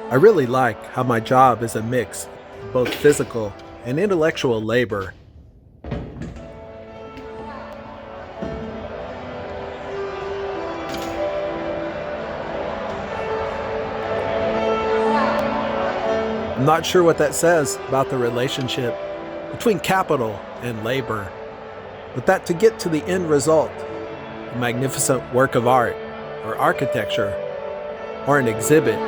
I really like how my job is a mix of both physical and intellectual labor. I'm not sure what that says about the relationship between capital and labor, but that to get to the end result, a magnificent work of art, or architecture, or an exhibit,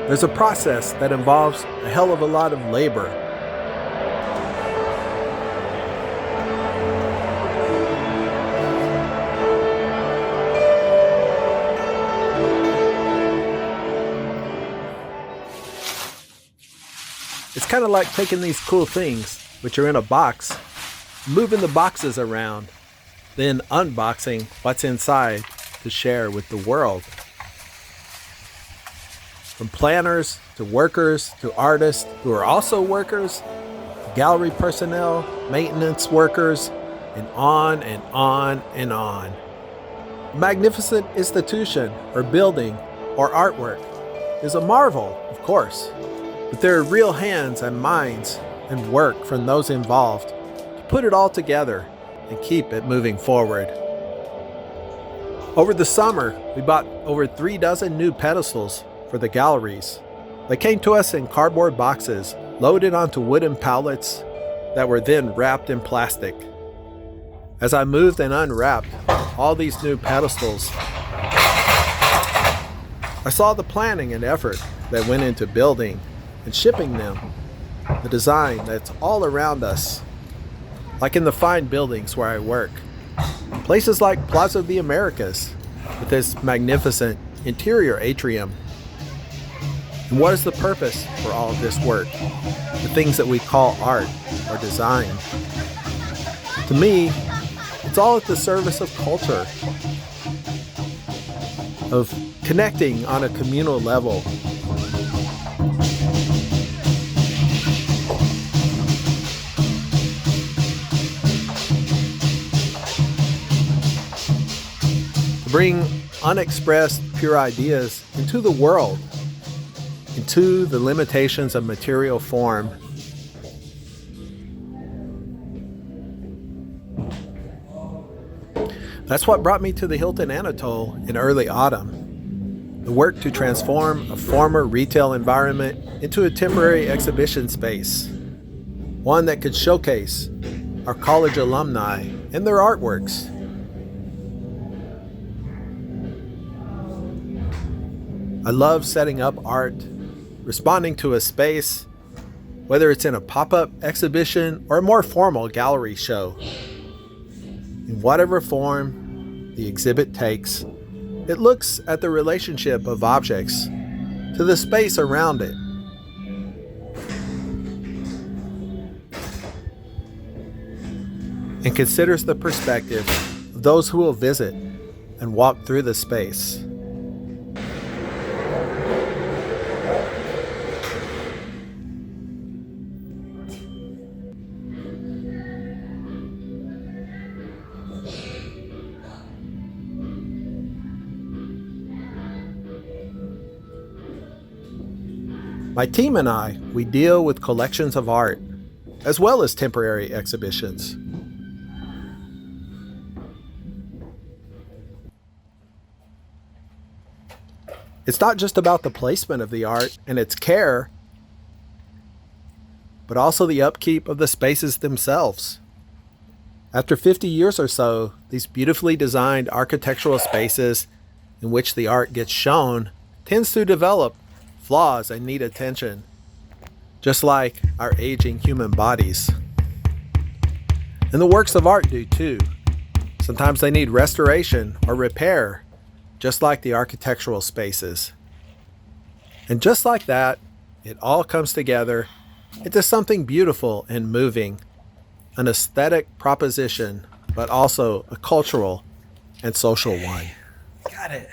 there's a process that involves a hell of a lot of labor. It's kind of like taking these cool things, which are in a box, moving the boxes around, then unboxing what's inside to share with the world. From planners to workers to artists who are also workers, gallery personnel, maintenance workers, and on and on and on. A magnificent institution or building or artwork is a marvel, of course, but there are real hands and minds and work from those involved to put it all together and keep it moving forward. Over the summer, we bought over 36 new pedestals for the galleries. They came to us in cardboard boxes, loaded onto wooden pallets that were then wrapped in plastic. As I moved and unwrapped all these new pedestals, I saw the planning and effort that went into building and shipping them, the design that's all around us, like in the fine buildings where I work. Places like Plaza of the Americas, with its magnificent interior atrium. And what is the purpose for all of this work? The things that we call art or design. To me, it's all at the service of culture, of connecting on a communal level. To bring unexpressed pure ideas into the world, into the limitations of material form. That's what brought me to the Hilton Anatole in early autumn. The work to transform a former retail environment into a temporary exhibition space, one that could showcase our college alumni and their artworks. I love setting up art, responding to a space, whether it's in a pop-up exhibition or a more formal gallery show. In whatever form the exhibit takes, it looks at the relationship of objects to the space around it. And considers the perspective of those who will visit and walk through the space. My team and I, we deal with collections of art, as well as temporary exhibitions. It's not just about the placement of the art and its care, but also the upkeep of the spaces themselves. After 50 years or so, these beautifully designed architectural spaces in which the art gets shown tends to develop flaws and need attention, just like our aging human bodies. And the works of art do too. Sometimes they need restoration or repair, just like the architectural spaces. And just like that, it all comes together into something beautiful and moving, an aesthetic proposition, but also a cultural and social one. Got it.